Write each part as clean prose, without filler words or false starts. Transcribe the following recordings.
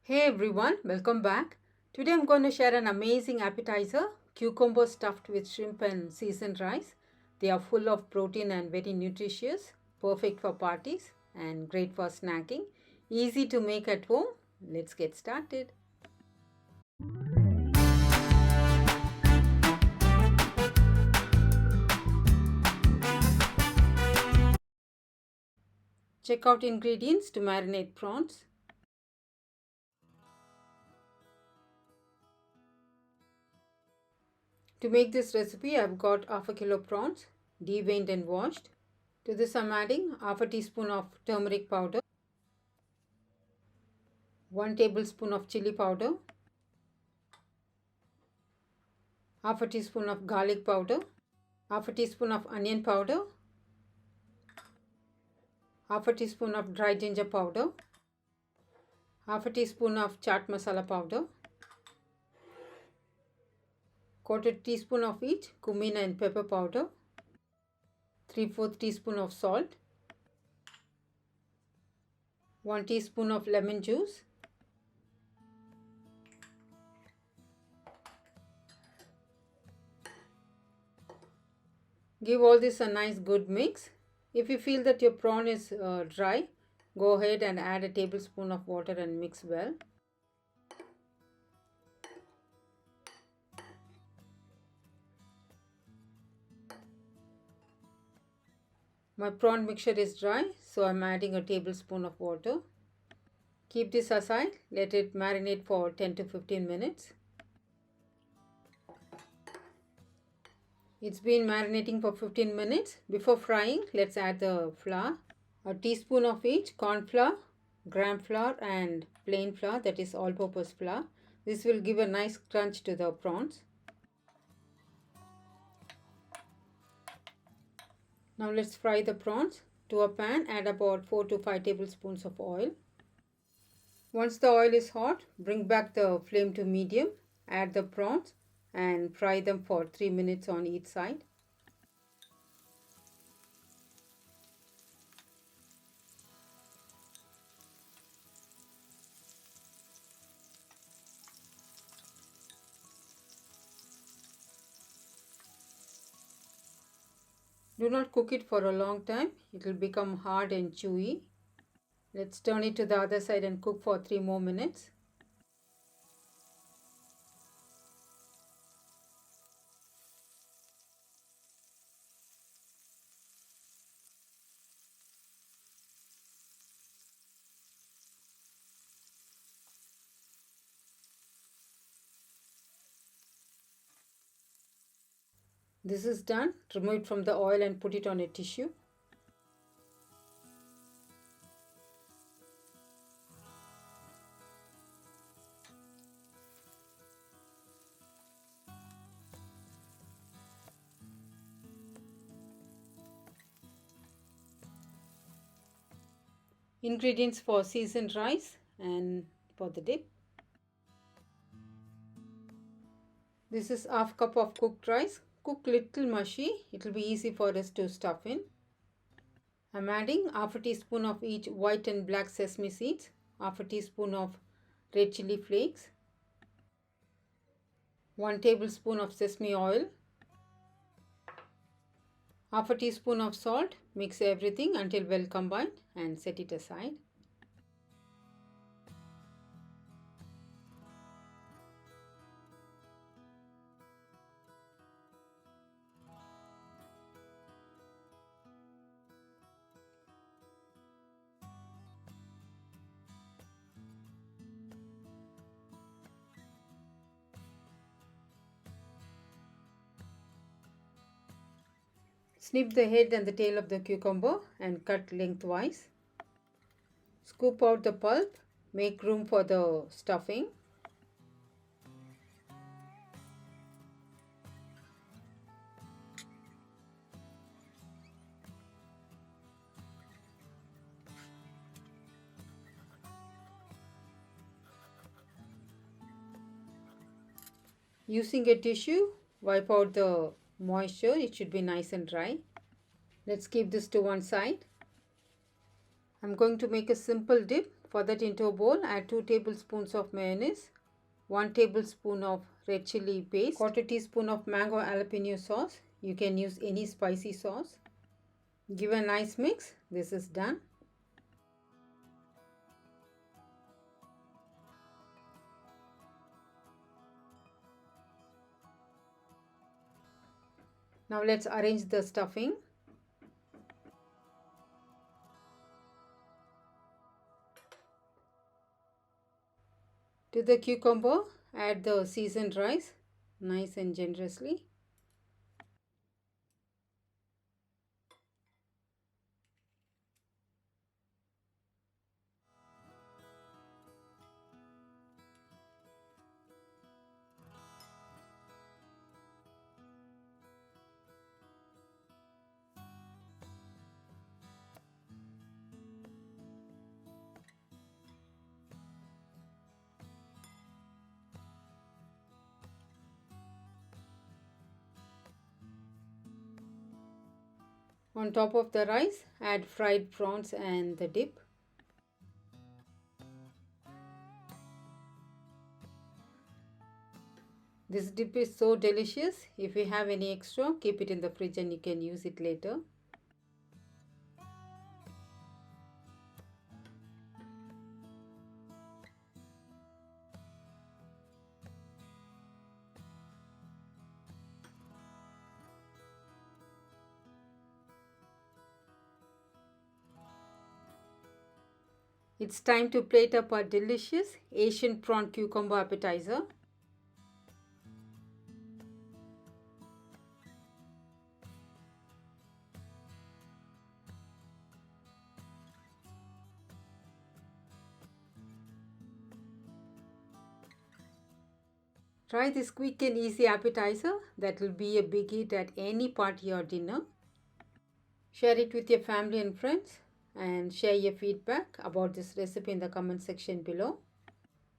Hey everyone, welcome back. Today I'm going to share an amazing appetizer, cucumber stuffed with shrimp and seasoned rice. They are full of protein and very nutritious, perfect for parties and great for snacking. Easy to make at home. Let's get started. Check out ingredients to marinate prawns. To make this recipe, I've got half a kilo prawns, deveined and washed. To this I'm adding half a teaspoon of turmeric powder, 1 tablespoon of chili powder, half a teaspoon of garlic powder, half a teaspoon of onion powder, half a teaspoon of dry ginger powder, half a teaspoon of chaat masala powder, quarter teaspoon of each cumin and pepper powder, 3/4 teaspoon of salt, 1 teaspoon of lemon juice, give all this a nice good mix. If you feel that your prawn is dry, go ahead and add a tablespoon of water and mix well. My prawn mixture is dry, so I'm adding a tablespoon of water. Keep this aside, let it marinate for 10 to 15 minutes. It's been marinating for 15 minutes. Before frying, let's add the flour. A teaspoon of each corn flour, gram flour and plain flour, that is all-purpose flour. This will give a nice crunch to the prawns. Now let's fry the prawns. To a pan, add about 4 to 5 tablespoons of oil. Once the oil is hot, bring back the flame to medium. Add the prawns and fry them for 3 minutes on each side. Do not cook it for a long time. It will become hard and chewy. Let's turn it to the other side and cook for 3 more minutes. This is done. Remove it from the oil and put it on a tissue. Ingredients for seasoned rice and for the dip. This is half cup of cooked rice. Cook little mushy. It will be easy for us to stuff in. I'm adding half a teaspoon of each white and black sesame seeds, half a teaspoon of red chili flakes, 1 tablespoon of sesame oil, half a teaspoon of salt. Mix everything until well combined and set it aside. Snip the head and the tail of the cucumber and cut lengthwise. Scoop out the pulp. Make room for the stuffing. Using a tissue, wipe out the moisture. It should be nice and dry. Let's keep this to one side. I'm going to make a simple dip For that, into a bowl, add 2 tablespoons of mayonnaise, 1 tablespoon of red chili paste, 1/4 teaspoon of mango jalapeno sauce. You can use any spicy sauce. Give a nice mix. This is done. Now let's arrange the stuffing. To the cucumber, add the seasoned rice, nice and generously. On top of the rice, add fried prawns and the dip. This dip is so delicious. If you have any extra, keep it in the fridge and you can use it later. It's time to plate up our delicious Asian prawn cucumber appetizer. Try this quick and easy appetizer that will be a big hit at any party or dinner. Share it with your family and friends and share your feedback about this recipe in the comment section below.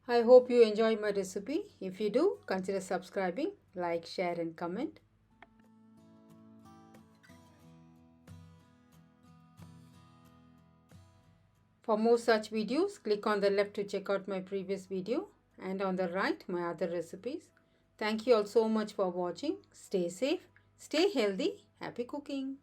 I hope you enjoy my recipe. If you do, consider subscribing, like, share and comment. For more such videos, click on the left to check out my previous video and on the right my other recipes. Thank you all so much for watching. Stay safe, stay healthy, happy cooking.